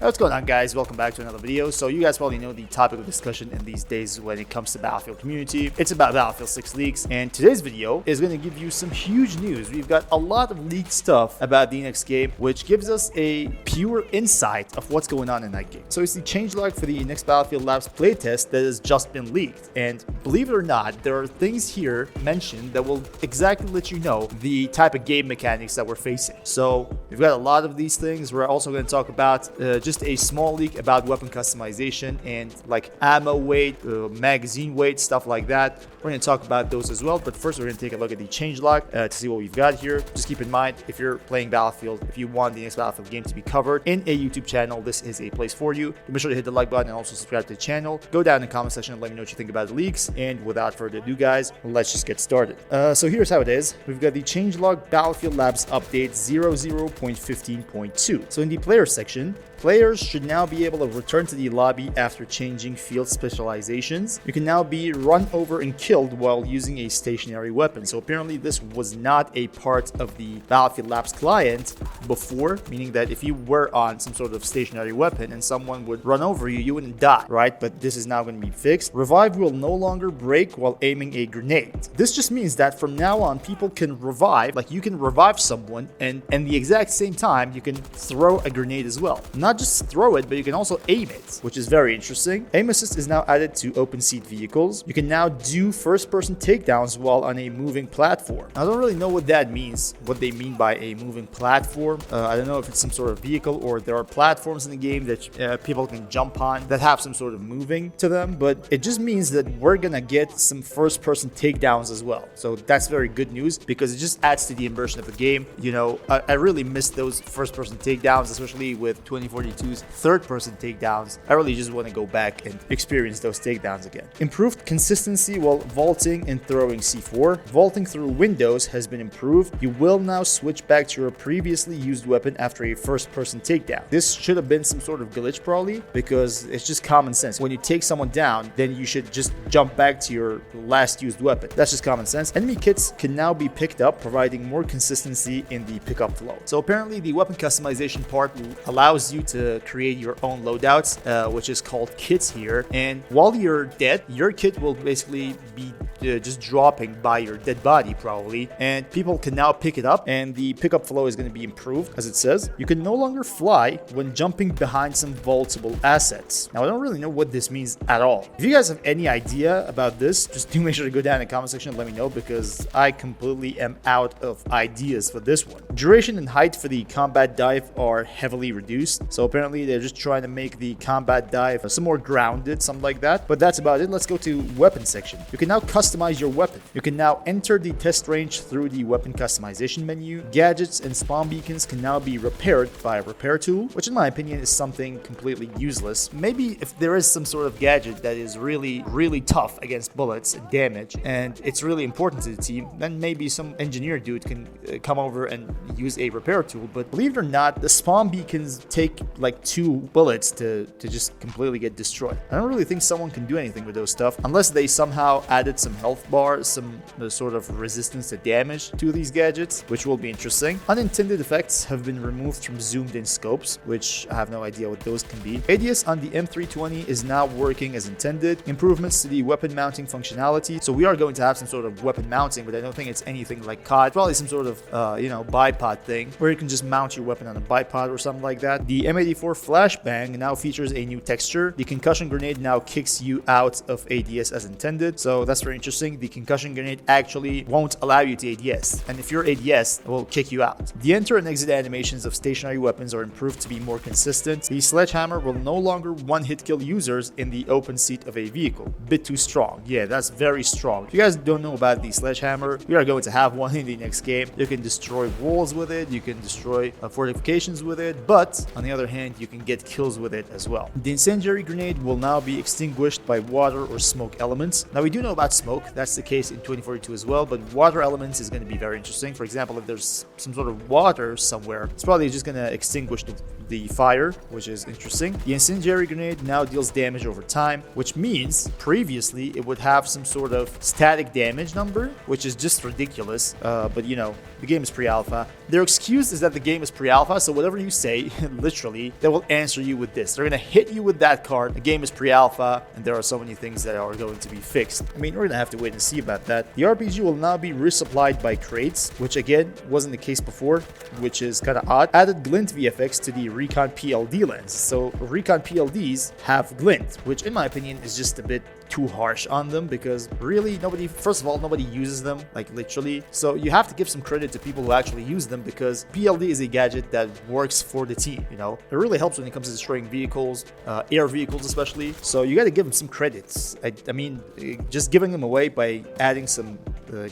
What's going on, guys? Welcome back to another video. So you guys probably know the topic of discussion in these days when it comes to Battlefield community. It's about Battlefield 6 leaks, and today's video is going to give you some huge news. We've got a lot of leaked stuff about the next game, which gives us a pure insight of what's going on in that game. So it's the changelog for the next Battlefield Labs playtest that has just been leaked, and believe it or not, there are things here mentioned that will exactly let you know the type of game mechanics that we're facing. So we've got a lot of these things. We're also going to talk about just a small leak about weapon customization and like ammo weight, magazine weight, stuff like that. We're going to talk about those as well, but first we're going to take a look at the changelog to see what we've got here. Just keep in mind, if you're playing Battlefield, if you want the next Battlefield game to be covered in a YouTube channel, this is a place for you. Be sure to hit the like button and also subscribe to the channel. Go down in the comment section and let me know what you think about the leaks. And without further ado, guys, let's just get started. So here's how it is. We've got the changelog Battlefield Labs update 00.15.2. So in the player section, players should now be able to return to the lobby after changing field specializations. You can now be run over and killed while using a stationary weapon. So apparently this was not a part of the Battlefield Labs client before, meaning that if you were on some sort of stationary weapon and someone would run over you, you wouldn't die, right? But this is now going to be fixed. Revive will no longer break while aiming a grenade. This just means that from now on, people can revive, like you can revive someone and the exact same time, you can throw a grenade as well. Not just throw it, but you can also aim it, which is very interesting. Aim assist is now added to open seat vehicles. You can now do first-person takedowns while on a moving platform. I don't really know what that means, what they mean by a moving platform. I don't know if it's some sort of vehicle or there are platforms in the game that people can jump on that have some sort of moving to them, but it just means that we're gonna get some first-person takedowns as well. So that's very good news because it just adds to the immersion of the game. You know, I really miss those first-person takedowns, especially with 2042's third-person takedowns. I really just want to go back and experience those takedowns again. Improved consistency while vaulting and throwing C4. Vaulting through windows has been improved. You will now switch back to your previously used weapon after a first-person takedown. This should have been some sort of glitch probably because it's just common sense. When you take someone down, then you should just jump back to your last used weapon. That's just common sense. Enemy kits can now be picked up, providing more consistency in the pickup flow. So apparently the weapon customization part allows you to create your own loadouts, which is called kits here. And while you're dead, your kit will basically be just dropping by your dead body probably, and people can now pick it up, and the pickup flow is going to be improved. As it says, you can no longer fly when jumping behind some vaultable assets. Now I don't really know what this means at all. If you guys have any idea about this, just do make sure to go down in the comment section and let me know, because I completely am out of ideas for this one. Duration and height for the combat dive are heavily reduced, so apparently they're just trying to make the combat dive some more grounded, something like that. But that's about it. Let's go to weapon section. You can now customize your weapon. You can now enter the test range through the weapon customization menu. Gadgets and spawn beacons can now be repaired by a repair tool, which in my opinion is something completely useless. Maybe if there is some sort of gadget that is really tough against bullets and damage, and it's really important to the team, then maybe some engineer dude can come over and use a repair tool. But believe it or not, the spawn beacons take like 2 bullets to just completely get destroyed. I don't really think someone can do anything with those stuff unless they somehow added some health bars, some sort of resistance to damage to these gadgets, which will be interesting. Unintended effects have been removed from zoomed in scopes, which I have no idea what those can be. ADS on the M320 is now working as intended. Improvements to the weapon mounting functionality. So we are going to have some sort of weapon mounting, but I don't think it's anything like COD. Probably some sort of bipod thing where you can just mount your weapon on a bipod or something like that. The M84 flashbang now features a new texture. The concussion grenade now kicks you out of ADS as intended, so that's very interesting. The concussion grenade actually won't allow you to ADS, and if you're ADS, it will kick you out. The enter and exit animations of stationary weapons are improved to be more consistent. The sledgehammer will no longer one-hit kill users in the open seat of a vehicle. Bit too strong. Yeah, that's very strong. If you guys don't know about the sledgehammer, we are going to have one in the next game. You can destroy walls with it, you can destroy fortifications with it, but on the other hand, you can get kills with it as well. The incendiary grenade will now be extinguished by water or smoke elements. Now we do know know about smoke. That's the case in 2042 as well, but water elements is going to be very interesting. For example, if there's some sort of water somewhere, it's probably just going to extinguish the fire, which is interesting. The incendiary grenade now deals damage over time, which means previously it would have some sort of static damage number, which is just ridiculous. But you know, the game is pre-alpha. Their excuse is that the game is pre-alpha, so whatever you say, literally, they will answer you with this. They're going to hit you with that card. The game is pre-alpha, and there are so many things that are going to be fixed. I mean, we're going to have to wait and see about that. The RPG will now be resupplied by crates, which again wasn't the case before, which is kind of odd. Added glint VFX to the Recon PLD lens. So Recon PLDs have glint, which in my opinion is just a bit too harsh on them, because really first of all, nobody uses them, like literally. So you have to give some credit to people who actually use them, because PLD is a gadget that works for the team, you know. It really helps when it comes to destroying vehicles, air vehicles especially. So you got to give them some credits. I mean, just giving them away by adding some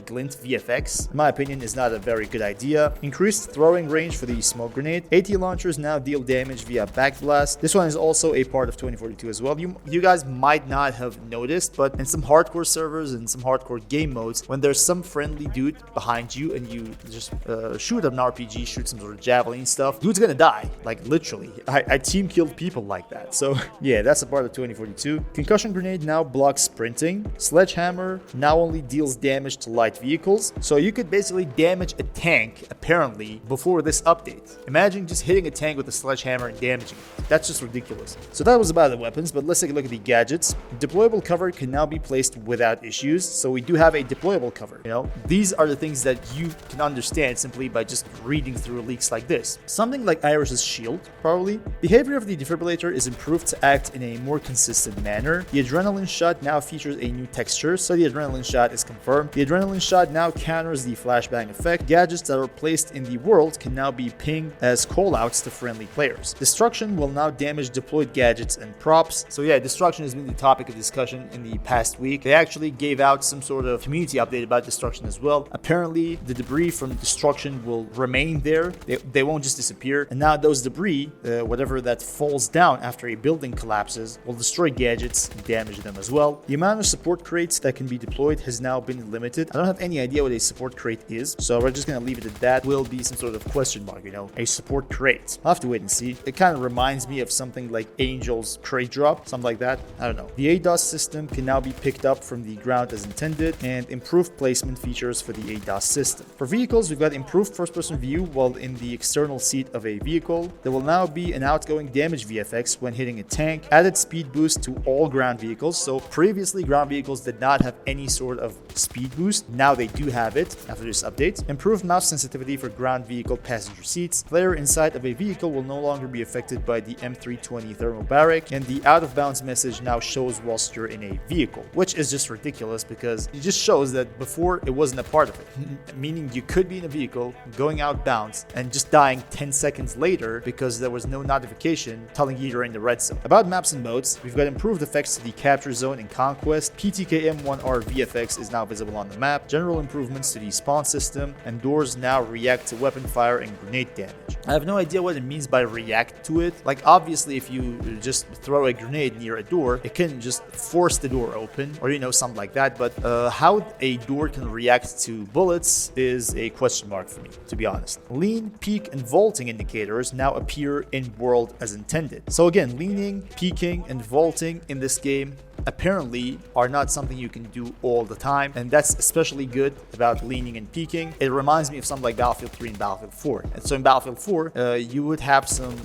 glint VFX, in my opinion, is not a very good idea. Increased throwing range for the smoke grenade. AT launchers now deal damage via backblast. This one is also a part of 2042 as well. You guys might not have noticed, but in some hardcore servers and some hardcore game modes, when there's some friendly dude behind you and you just shoot an RPG, shoot some sort of javelin stuff, dude's gonna die, like literally. I team killed people like that. So yeah, that's a part of 2042. Concussion grenade now blocks sprinting. Sledgehammer now only deals damage to light vehicles, so you could basically damage a tank apparently before this update. Imagine just hitting a tank with a sledgehammer and damaging it. That's just ridiculous. So that was about the weapons, but let's take a look at the gadgets. Deployable cover can now be placed without issues, so we do have a deployable cover. You know, these are the things that you can understand simply by just reading through leaks like this. Something like Iris's shield, probably. Behavior of the defibrillator is improved to act in a more consistent manner. The adrenaline shot now features a new texture, so the adrenaline shot is confirmed. The adrenaline shot now counters the flashbang effect. Gadgets that are placed in the world can now be pinged as callouts to friendly players. Destruction will now damage deployed gadgets and props. So yeah, destruction has been the topic of discussion in the past week. They actually gave out some sort of community update about destruction as well. Apparently, the debris from destruction will remain there. They won't just disappear. And now those debris, whatever that falls down after a building collapses, will destroy gadgets and damage them as well. The amount of support crates that can be deployed has now been limited. I don't have any idea what a support crate is, so we're just gonna leave it at that. Will be some sort of question mark, you know, a support crate. I'll have to wait and see. It kind of reminds me of something like Angel's crate drop, something like that. I don't know. The ADOS system can now be picked up from the ground as intended, and improved placement features for the ADOS system. For vehicles, we've got improved first-person view while in the external seat of a vehicle. There will now be an outgoing damage VFX when hitting a tank. Added speed boost to all ground vehicles. So previously, ground vehicles did not have any sort of speed boost. Now they do have it after this update. Improved mouse sensitivity for ground vehicle passenger seats. Player inside of a vehicle will no longer be affected by the M320 thermobaric, and the out-of-bounds message now shows whilst you're in a vehicle, which is just ridiculous because it just shows that before it wasn't a part of it. Meaning you could be in a vehicle going outbounds and just dying 10 seconds later because there was no notification telling you you're in the red zone. About maps and modes, we've got improved effects to the capture zone and conquest. PTKM1R VFX is now visible on the map. General improvements to the spawn system, and doors now react to weapon fire and grenade damage. I have no idea what it means by react to it. Like obviously if you just throw a grenade near a door, it can just force the door open, or you know, something like that. But how a door can react to bullets is a question mark for me, to be honest. Lean, peak, and vaulting indicators now appear in world as intended. So again, leaning, peaking, and vaulting in this game apparently are not something you can do all the time, and that's especially good about leaning and peaking. It reminds me of something like Battlefield 3 and Battlefield 4. And so in Battlefield 4, you would have some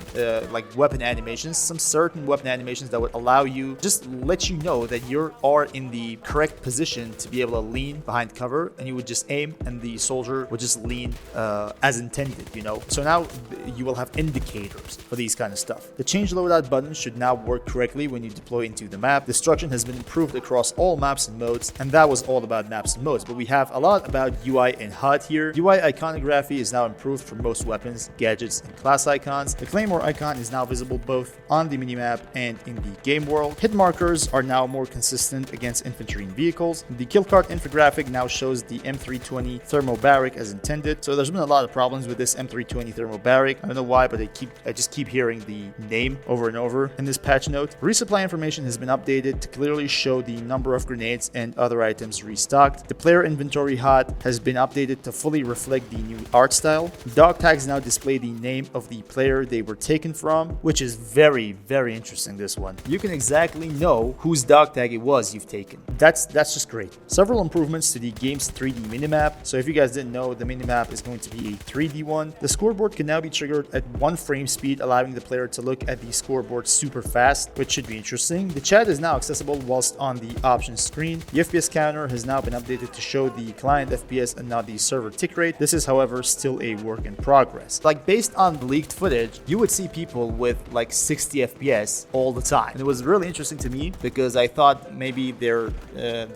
like weapon animations, some certain weapon animations that would allow you, just let you know that you are in the correct position to be able to lean behind cover, and you would just aim and the soldier would just lean as intended, you know. So now you will have indicators for these kind of stuff. The change loadout button should now work correctly when you deploy into the map. Destruction has been improved across all maps and modes, and that was all about maps and modes. But we have a lot about UI and HUD here. UI iconography is now improved for most weapons, gadgets, and class icons. The Claymore icon is now visible both on the minimap and in the game world. Hit markers are now more consistent against infantry and vehicles. The kill card infographic now shows the M320 thermobaric as intended. So there's been a lot of problems with this M320 thermobaric. I don't know why, but I just keep hearing the name over and over in this patch note. Resupply information has been updated to clearly show the number of grenades and other items restocked. The player inventory HUD has been updated to fully reflect the new art style. Dog tags now display the name of the player they were taken from, which is very, very interesting, this one. You can exactly know whose dog tag it was you've taken. That's just great. Several improvements to the game's 3D minimap. So if you guys didn't know, the minimap is going to be a 3D one. The scoreboard can now be triggered at 1 frame speed, allowing the player to look at the scoreboard super fast, which should be interesting. The chat is now accessible whilst on the options screen. The FPS counter has now been updated to show the client FPS and not the server tick rate. This is, however, still a work in progress. Like, based on the leaked footage, you would see people with like 60 FPS all the time. And it was really interesting to me because I thought maybe they're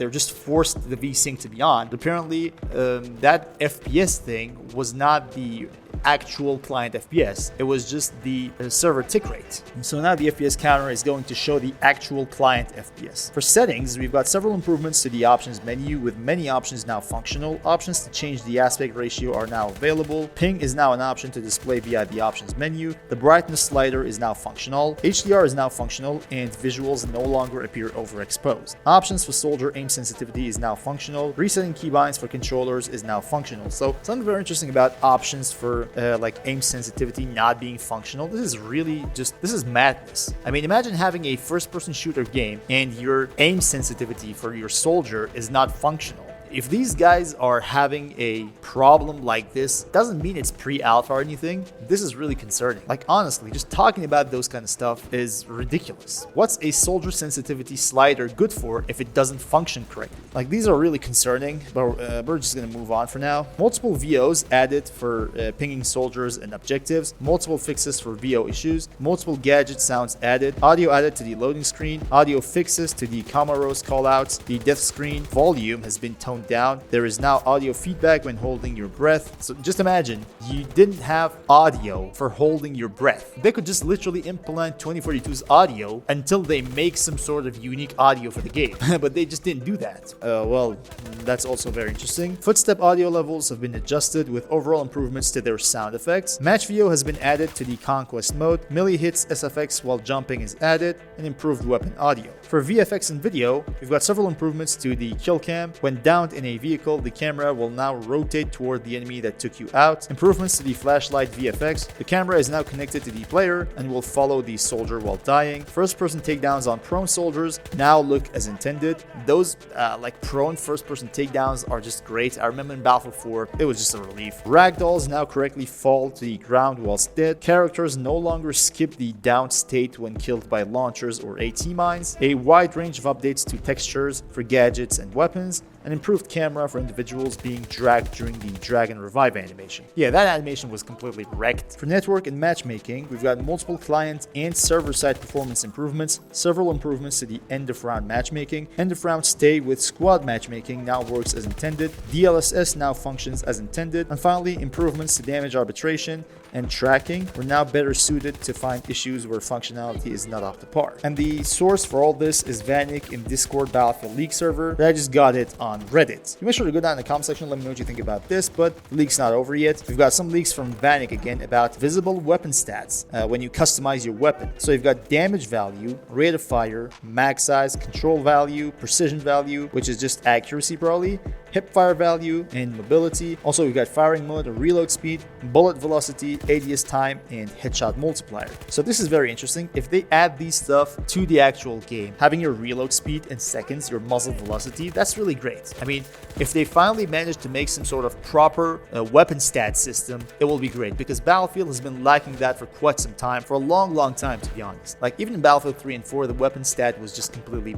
just forced the VSync to be on. But apparently, that FPS thing was not the actual client FPS. It was just the server tick rate. And so now the FPS counter is going to show the actual client FPS. For settings, we've got several improvements to the options menu, with many options now functional. Options to change the aspect ratio are now available. Ping is now an option to display via the options menu. The brightness slider is now functional. HDR is now functional, and visuals no longer appear overexposed. Options for soldier aim sensitivity is now functional. Resetting keybinds for controllers is now functional. So something very interesting about options for like aim sensitivity not being functional. This is madness. I mean, imagine having a first-person shooter game and your aim sensitivity for your soldier is not functional. If these guys are having a problem like this, doesn't mean it's pre-alpha or anything. This is really concerning. Like, honestly, just talking about those kind of stuff is ridiculous. What's a soldier sensitivity slider good for if it doesn't function correctly? Like, these are really concerning, but we're just gonna move on for now. Multiple VOs added for pinging soldiers and objectives. Multiple fixes for VO issues. Multiple gadget sounds added. Audio added to the loading screen. Audio fixes to the Comoros callouts. The death screen volume has been toned down. There is now audio feedback when holding your breath. So just imagine you didn't have audio for holding your breath. They could just literally implement 2042's audio until they make some sort of unique audio for the game. But they just didn't do that. Well, that's also very interesting. Footstep audio levels have been adjusted with overall improvements to their sound effects. Match VO has been added to the Conquest mode. Melee hits SFX while jumping is added, and improved weapon audio. For VFX and video, we've got several improvements to the kill cam. When downed in a vehicle, the camera will now rotate toward the enemy that took you out. Improvements to the flashlight VFX. The camera is now connected to the player and will follow the soldier while dying. First-person takedowns on prone soldiers now look as intended. Those like prone first-person takedowns are just great. I remember in Battlefield 4, it was just a relief. Ragdolls now correctly fall to the ground whilst dead. Characters no longer skip the down state when killed by launchers or AT mines. A wide range of updates to textures for gadgets and weapons. An improved camera for individuals being dragged during the drag and revive animation. Yeah, that animation was completely wrecked. For network and matchmaking, we've got multiple client and server-side performance improvements, several improvements to the end-of-round matchmaking. End-of-round stay with squad matchmaking now works as intended. DLSS now functions as intended. And finally, improvements to damage arbitration and tracking were now better suited to find issues where functionality is not up to par. And the source for all this is Vanik in Discord Battlefield League server, but I just got it on Reddit. You make sure to go down in the comment section and let me know what you think about this, but the leak's not over yet. We've got some leaks from Vanik again about visible weapon stats when you customize your weapon. So you've got damage value, rate of fire, mag size, control value, precision value, which is just accuracy probably, hip fire value, and mobility. Also, we've got firing mode, reload speed, bullet velocity, ADS time, and headshot multiplier. So this is very interesting. If they add these stuff to the actual game, having your reload speed in seconds, your muzzle velocity, that's really great. I mean, if they finally manage to make some sort of proper weapon stat system, it will be great, because Battlefield has been lacking that for quite some time, for a long time, to be honest. Like, even in Battlefield 3 and 4, the weapon stat was just completely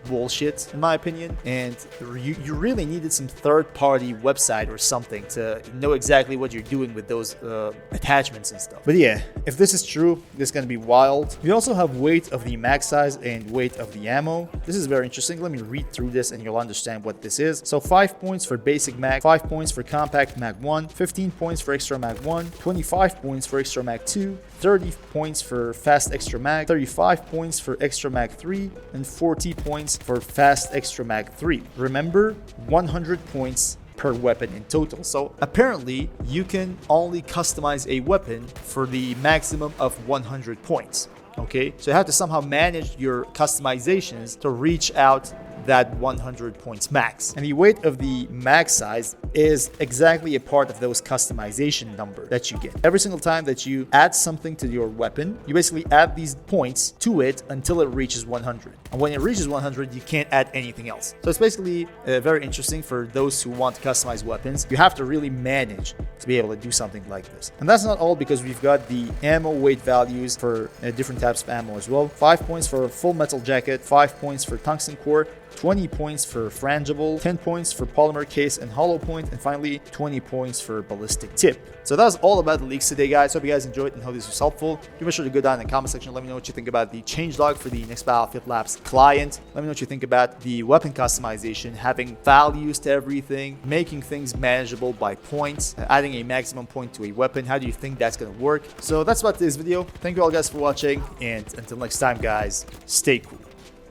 bullshit, in my opinion, and you really needed some third-party website or something to know exactly what you're doing with those attachments and stuff. But yeah, if this is true, this is gonna be wild. We also have weight of the mag size and weight of the ammo. This is very interesting. Let me read through this and you'll understand what this is. So 5 points for basic mag, 5 points for compact mag 1, 15 points for extra mag 1, 25 points for extra mag 2, 30 points for fast extra mag, 35 points for extra mag 3, and 40 points for fast extra mag 3. Remember, 100 points per weapon in total. So apparently you can only customize a weapon for the maximum of 100 points. Okay, so you have to somehow manage your customizations to reach out that 100 points max. And the weight of the max size is exactly a part of those customization number that you get. Every single time that you add something to your weapon, you basically add these points to it until it reaches 100. And when it reaches 100, you can't add anything else. So it's basically very interesting for those who want to customize weapons. You have to really manage to be able to do something like this. And that's not all, because we've got the ammo weight values for different types of ammo as well. 5 points for full metal jacket, 5 points for tungsten core, 20 points for frangible, 10 points for polymer case and hollow point, and finally 20 points for ballistic tip. So that was all about the leaks today, guys. Hope you guys enjoyed and hope this was helpful. Do make sure to go down in the comment section. Let me know what you think about the changelog for the next Battlefield Labs client. Let me know what you think about the weapon customization, having values to everything, making things manageable by points, adding a maximum point to a weapon. How do you think that's going to work? So that's about today's video. Thank you all guys for watching, and until next time, guys, stay cool.